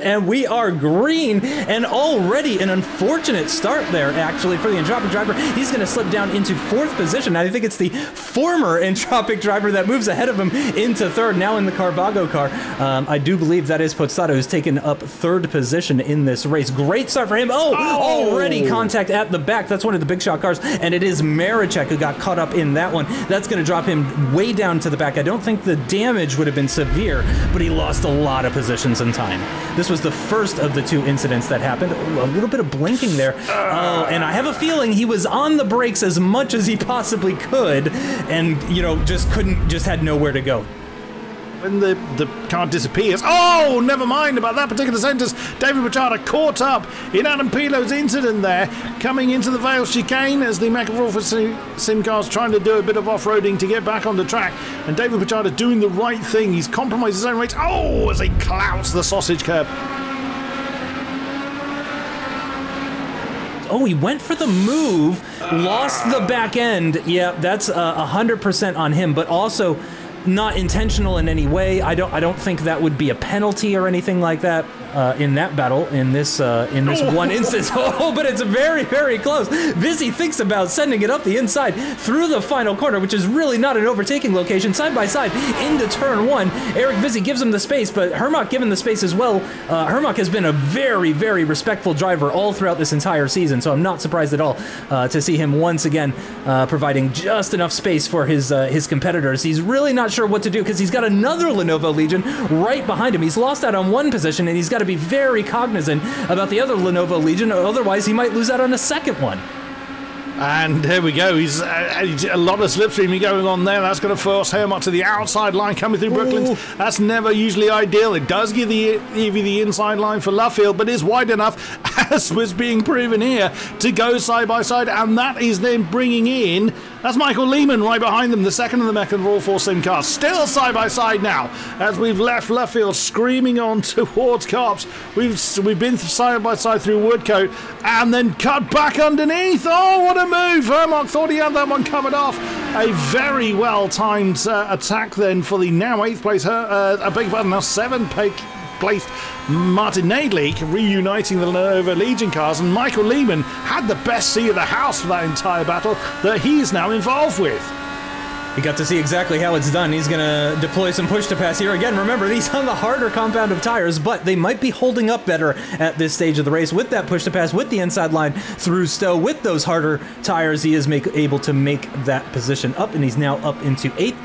and we are green, and already an unfortunate start there, actually, for the Entropic driver. He's going to slip down into 4th position. I think it's the former Entropic driver that moves ahead of him into 3rd, now in the Carvago car. I do believe that is Pozzato, who's taken up 3rd position in this race. Great start for him. Oh, already contact at the back. That's one of the big shot cars, and it is Marichek who got caught up in that one. That's going to drop him way down to the back. I don't think the damage would have been severe, but he lost a lot of positions in time. This was the first of the 2 incidents that happened. A little bit of blinking there. Oh, and I have a feeling he was on the brakes as much as he possibly could, and, you know, just had nowhere to go. When the car disappears. Oh, never mind about that particular sentence. David Pachada caught up in Adam Pilo's incident there, coming into the Vale chicane as the McAvoy Sim car's trying to do a bit of off-roading to get back on the track. And David Pachada doing the right thing. He's compromised his own race. Oh, as he clouts the sausage curb. Oh, he went for the move, lost the back end. Yeah, that's 100% on him, but also not intentional in any way. I don't think that would be a penalty or anything like that in that battle, in this one instance. Oh, but it's very, very close. Vizzy thinks about sending it up the inside through the final corner, which is really not an overtaking location, side by side into turn 1. Eric Vizzy gives him the space, but Hermach given the space as well. Hermach has been a very, very respectful driver all throughout this entire season, so I'm not surprised at all to see him once again providing just enough space for his competitors. He's really not sure what to do because he's got another Lenovo Legion right behind him. He's lost out on one position, and he's got to be very cognizant about the other Lenovo Legion, otherwise he might lose out on a second one. And there we go. He's a lot of slipstreaming going on there. That's going to force Hermach to the outside line coming through Brooklands. That's never usually ideal. It does give Evie the inside line for Luffield, but is wide enough, as was being proven here, to go side by side. And that is then bringing in, that's Michael Lehman right behind them, the second of the Meccan Raw 4 Sim cars. Still side by side now, as we've left Luffield screaming on towards Cops. We've been side by side through Woodcote and then cut back underneath. Oh, what a move! Hermach thought he had that one covered off. A very well-timed attack then for the now 8th place, I beg your pardon, now 7th placed Martin Nadlik, reuniting the Lenovo Legion cars, and Michael Lehman had the best seat of the house for that entire battle that he is now involved with. You got to see exactly how it's done. He's going to deploy some push-to-pass here. Again, remember, these on the harder compound of tires, but they might be holding up better at this stage of the race with that push-to-pass, with the inside line through Stowe. With those harder tires, he is able to make that position up, and he's now up into 8th.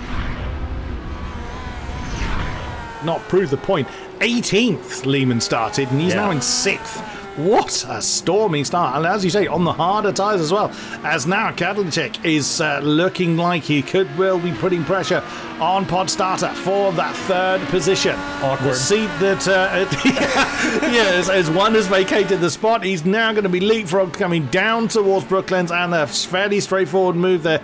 Not prove the point. 18th Lehman started, and he's now in 6th. What a stormy start, and as you say, on the harder tyres as well, as now Kadlicek is looking like he could well be putting pressure on Podstarter for that 3rd position. Awkward. The seat that, yes, as one has vacated the spot, he's now going to be leapfrog coming down towards Brooklands, and a fairly straightforward move there.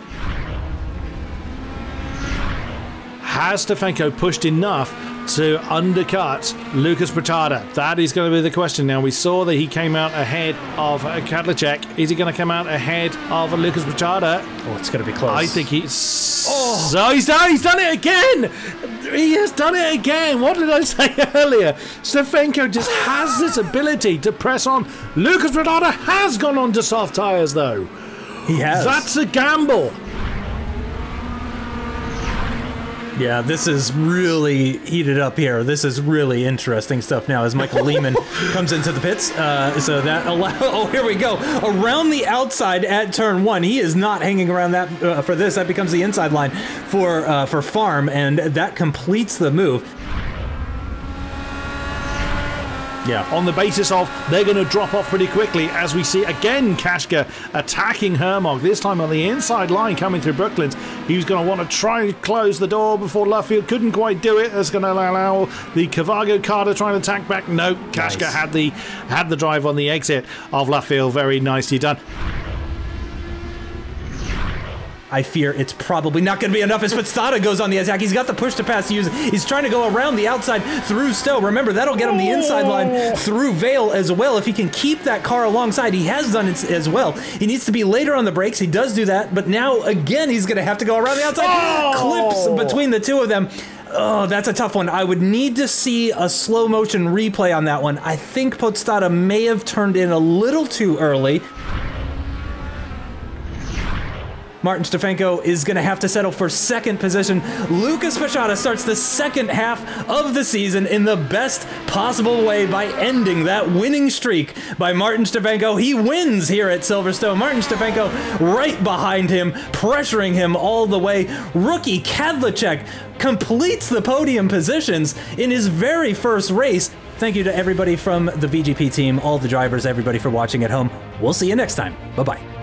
Has Stefenko pushed enough to undercut Lucas Pachada? That is going to be the question now. We saw that he came out ahead of Kadlicek. Is he going to come out ahead of Lucas Pachada? Oh, it's going to be close. I think he's... Oh, so he's done it again! He has done it again! What did I say earlier? Stefenko just has this ability to press on. Lucas Pachada has gone on to soft tyres, though. He has. That's a gamble. Yeah, this is really heated up here. This is really interesting stuff now as Michael Lehman comes into the pits. So that oh, here we go. Around the outside at turn 1. He is not hanging around that for this. That becomes the inside line for Farm, and that completes the move. Yeah, on the basis of they're going to drop off pretty quickly, as we see again Kashka attacking Hermog, this time on the inside line coming through Brooklands. He was going to want to try and close the door before Luffield couldn't quite do it. That's going to allow the Carvago car to try and attack back. No, Kashka had the drive on the exit of Luffield. Very nicely done. I fear it's probably not going to be enough as Podstarter goes on the attack. He's got the push to pass to use. He's trying to go around the outside through Stowe. Remember, that'll get him the inside line through Vale as well. If he can keep that car alongside, he has done it as well. He needs to be later on the brakes. He does do that, but now, again, he's going to have to go around the outside. Clips between the two of them. Oh, that's a tough one. I would need to see a slow motion replay on that one. I think Podstata may have turned in a little too early. Martin Stefanko is going to have to settle for second position. Lucas Pachata starts the second half of the season in the best possible way by ending that winning streak by Martin Stefanko. He wins here at Silverstone. Martin Stefanko right behind him, pressuring him all the way. Rookie Kadlacek completes the podium positions in his very first race. Thank you to everybody from the VGP team, all the drivers, everybody for watching at home. We'll see you next time. Bye-bye.